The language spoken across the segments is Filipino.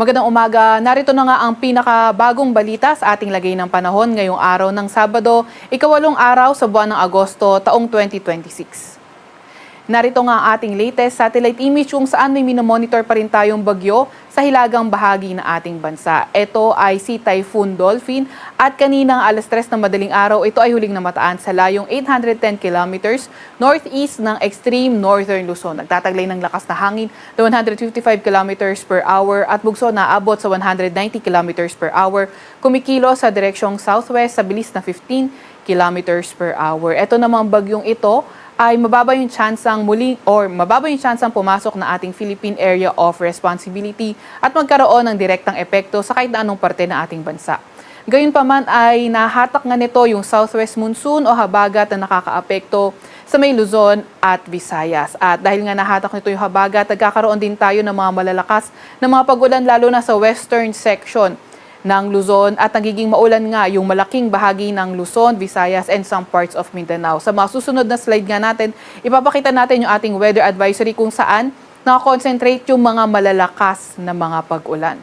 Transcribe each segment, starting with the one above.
Magandang umaga. Narito na nga ang pinakabagong balita sa ating lagay ng panahon ngayong araw ng Sabado, ikawalong araw sa buwan ng Agosto, taong 2026. Narito nga ang ating latest satellite image kung saan may minomonitor pa rin tayong bagyo sa hilagang bahagi ng ating bansa. Ito ay si Typhoon Dolphin at kaninang alas 3 ng madaling araw, ito ay huling namataan sa layong 810 kilometers northeast ng extreme northern Luzon. Nagtataglay ng lakas na hangin na 155 kilometers per hour at bugso na abot sa 190 kilometers per hour. Kumikilo sa direksyong southwest sa bilis na 15 kilometers per hour. Ito namang bagyong ito ay mababa yung tsansang pumasok na ating Philippine Area of Responsibility at magkaroon ng direktang epekto sa kahit na anong parte ng ating bansa. Gayunpaman ay nahatak nga nito yung southwest monsoon o habagat na nakakaapekto sa may Luzon at Visayas. At dahil nga nahatak nito yung habagat, nagkakaroon din tayo ng mga malalakas na mga pag-ulan lalo na sa western section ng Luzon at nagiging maulan nga yung malaking bahagi ng Luzon, Visayas, and some parts of Mindanao. Sa mga susunod na slide nga natin, ipapakita natin yung ating weather advisory kung saan nakakonsentrate yung mga malalakas na mga pag-ulan.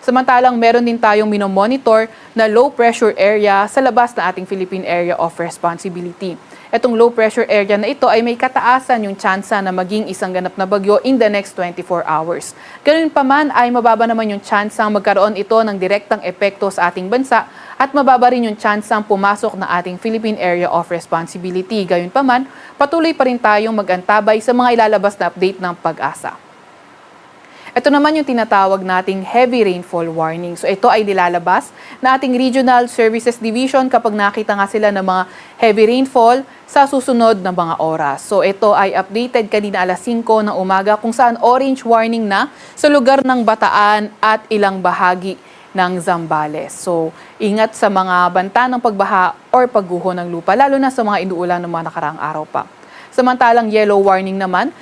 Samantalang meron din tayong minomonitor na low pressure area sa labas ng ating Philippine Area of Responsibility. Itong low pressure area na ito ay may kataasan yung tsansa na maging isang ganap na bagyo in the next 24 hours. Ganun pa man ay mababa naman yung tsansang magkaroon ito ng direktang epekto sa ating bansa at mababa rin yung tsansang pumasok na ating Philippine Area of Responsibility. Gayun pa man, patuloy pa rin tayong mag-antabay sa mga ilalabas na update ng Pag-asa. Ito naman yung tinatawag nating heavy rainfall warning. So ito ay nilalabas na ating Regional Services Division kapag nakita nga sila ng mga heavy rainfall sa susunod na mga oras. So ito ay updated kanina alas 5 ng umaga kung saan orange warning na sa lugar ng Bataan at ilang bahagi ng Zambales. So ingat sa mga banta ng pagbaha or pagguho ng lupa, lalo na sa mga inuulan ng mga nakaraang araw pa. Samantalang yellow warning naman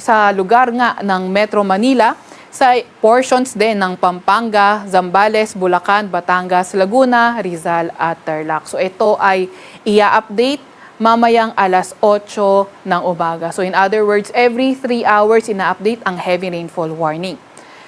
sa lugar nga ng Metro Manila, sa portions din ng Pampanga, Zambales, Bulacan, Batangas, Laguna, Rizal at Tarlac. So ito ay i-update mamayang alas 8 ng umaga. So in other words, every 3 hours ina-update ang heavy rainfall warning.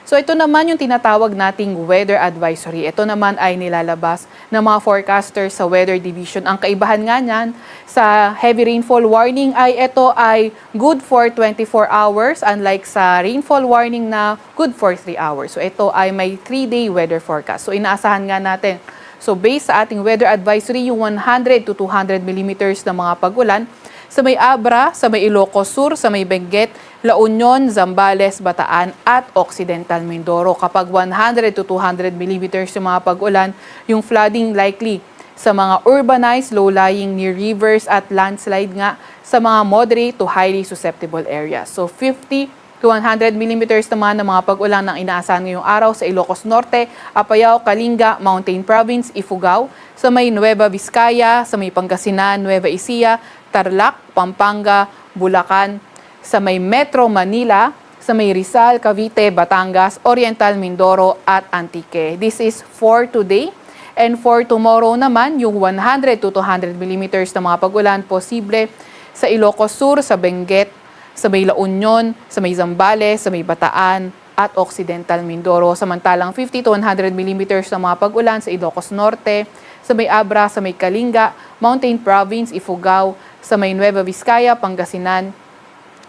So ito naman yung tinatawag nating weather advisory. Ito naman ay nilalabas ng mga forecasters sa Weather Division. Ang kaibahan nga niyan sa heavy rainfall warning ay ito ay good for 24 hours unlike sa rainfall warning na good for 3 hours. So ito ay may 3-day weather forecast. So inaasahan nga natin. So based sa ating weather advisory, yung 100 to 200 millimeters na mga pag-ulan sa may Abra, sa may Ilocos Sur, sa may Benguet, La Union, Zambales, Bataan at Occidental Mindoro. Kapag 100 to 200 millimeters yung mga pag-ulan, yung flooding likely sa mga urbanized, low-lying near rivers at landslide nga sa mga moderate to highly susceptible areas. So 50 to 100 millimeters naman ng mga pag-ulan ang inaasahan ngayong araw sa Ilocos Norte, Apayao, Kalinga, Mountain Province, Ifugao, sa may Nueva Vizcaya, sa may Pangasinan, Nueva Ecija, Tarlac, Pampanga, Bulacan, sa may Metro Manila, sa may Rizal, Cavite, Batangas, Oriental Mindoro at Antique. This is for today. And for tomorrow naman, yung 100 to 200 millimeters na mga pag-ulan posible sa Ilocos Sur, sa Benguet, sa may La Union, sa may Zambales, sa may Bataan at Occidental Mindoro. Samantalang 50 to 100 millimeters na mga pag-ulan sa Ilocos Norte, sa may Abra, sa may Kalinga, Mountain Province, Ifugao, sa may Nueva Vizcaya, Pangasinan,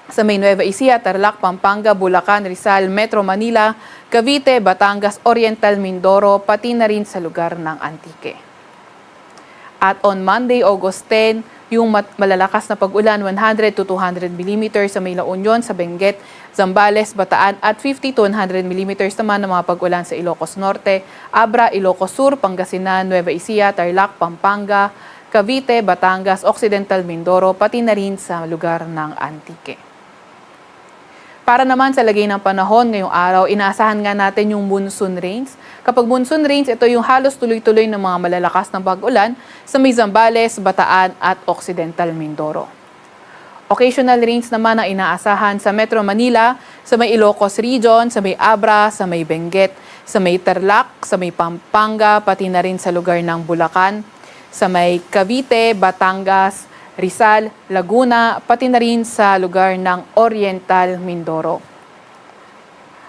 sa may Nueva Ecija, Tarlac, Pampanga, Bulacan, Rizal, Metro Manila, Cavite, Batangas, Oriental Mindoro, pati na rin sa lugar ng Antique. At on Monday, August 10, yung malalakas na pag-ulan, 100 to 200 millimeters sa may La Union, sa Benguet, Zambales, Bataan at 50 to 100 millimeters naman ng mga pag-ulan sa Ilocos Norte, Abra, Ilocos Sur, Pangasinan, Nueva Ecija, Tarlac, Pampanga, Cavite, Batangas, Occidental Mindoro, pati na rin sa lugar ng Antique. Para naman sa lagay ng panahon ngayong araw, inaasahan nga natin yung monsoon rains. Kapag monsoon rains, ito yung halos tuloy-tuloy ng mga malalakas na pag-ulan sa may Zambales, Bataan at Occidental Mindoro. Occasional rains naman ang inaasahan sa Metro Manila, sa may Ilocos Region, sa may Abra, sa may Benguet, sa may Tarlac, sa may Pampanga, pati na rin sa lugar ng Bulacan, sa may Cavite, Batangas, Rizal, Laguna, pati na rin sa lugar ng Oriental Mindoro.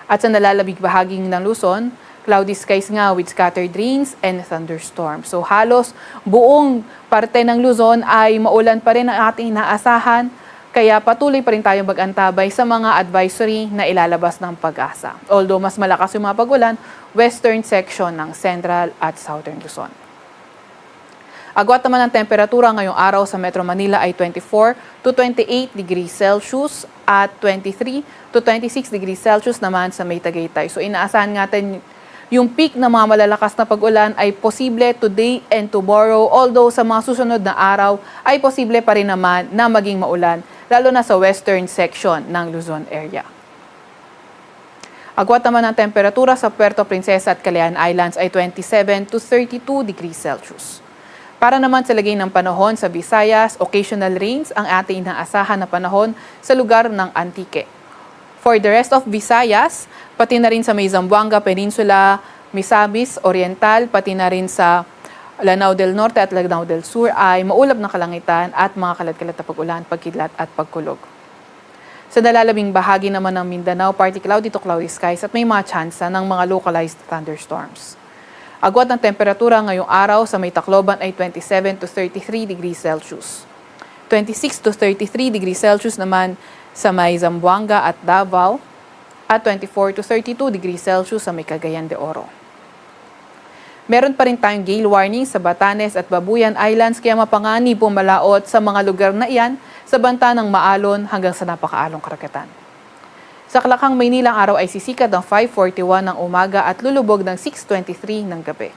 At sa nalalabig bahaging ng Luzon, cloudy skies nga with scattered rains and thunderstorms. So halos buong parte ng Luzon ay maulan pa rin ang ating inaasahan, kaya patuloy pa rin tayong mag-antabay sa mga advisory na ilalabas ng Pag-asa. Although mas malakas yung mga pag-ulan, western section ng Central at Southern Luzon. Agwat naman ang temperatura ngayong araw sa Metro Manila ay 24 to 28 degrees Celsius at 23 to 26 degrees Celsius naman sa May Tagaytay. So inaasahan natin yung peak ng mga malalakas na pag-ulan ay posible today and tomorrow, although sa mga susunod na araw ay posible pa rin naman na maging maulan, lalo na sa western section ng Luzon area. Agwat naman ang temperatura sa Puerto Princesa at Calayan Islands ay 27 to 32 degrees Celsius. Para naman sa lagay ng panahon sa Visayas, occasional rains ang ating inaasahan na panahon sa lugar ng Antique. For the rest of Visayas, pati na rin sa may Zamboanga Peninsula, Misamis, Oriental, pati na rin sa Lanao del Norte at Lanao del Sur ay maulap na kalangitan at mga kalat-kalat na pag-ulan, pagkidlat at pagkulog. Sa nalalabing bahagi naman ng Mindanao, partly cloudy to cloudy skies at may mga tsansa ng mga localized thunderstorms. Agwat ng temperatura ngayong araw sa may Tacloban ay 27 to 33 degrees Celsius. 26 to 33 degrees Celsius naman sa may Zamboanga at Davao at 24 to 32 degrees Celsius sa may Cagayan de Oro. Meron pa rin tayong gale warning sa Batanes at Babuyan Islands kaya mapanganib o malaot sa mga lugar na iyan sa banta ng maalon hanggang sa napakaalong karagatan. Sa Kalakang, Maynila, ang araw ay sisikat ng 5:41 ng umaga at lulubog ng 6:23 ng gabi.